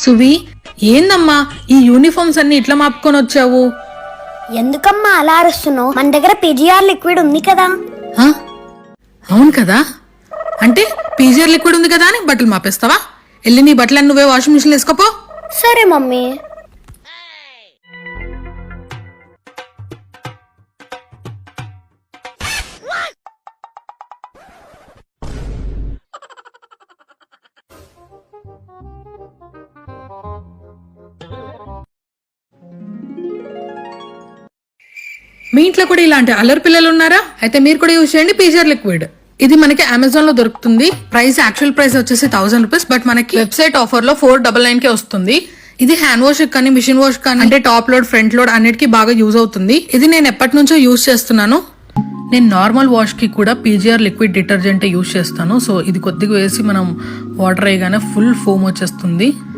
సువి, ఏందమ్మా ఈ యూనిఫామ్స్ అన్ని ఇట్లా మాపుకొని వచ్చావు? ఎందుకమ్మా అలా అరుస్తున్నావు? మన దగ్గర పీజీఆర్ లిక్విడ్ ఉంది కదా. ఆ? అవును కదా, అంటే పీజీఆర్ లిక్విడ్ ఉంది కదా అని బట్టలు మాపేస్తావా? వెళ్ళి నీ బట్టలన్నీ నువ్వే వాషింగ్ మిషన్ వేసుకోపో. సరే మమ్మీ. మీ ఇంట్లో కూడా ఇలాంటి అల్లరి పిల్లలు ఉన్నారా? అయితే మీరు కూడా యూజ్ చేయండి పీజీఆర్ లిక్విడ్. ఇది మనకి అమెజాన్ లో దొరుకుతుంది. యాక్చువల్ ప్రైస్ వచ్చేసి 1000 రూపీస్, బట్ మనకి వెబ్సైట్ ఆఫర్ లో 499 కే వస్తుంది. ఇది హ్యాండ్ వాష్ కానీ మిషన్ వాష్ కానీ అంటే టాప్ లోడ్ ఫ్రంట్ లోడ్ అన్నిటికీ బాగా యూజ్ అవుతుంది. ఇది నేను ఎప్పటి నుంచో యూజ్ చేస్తున్నాను. నేను నార్మల్ వాష్ కి కూడా పీజీఆర్ లిక్విడ్ డిటర్జెంట్ యూజ్ చేస్తాను. సో ఇది కొద్దిగా వేసి మనం వాటర్ వేయగానే ఫుల్ ఫోమ్ వచ్చేస్తుంది.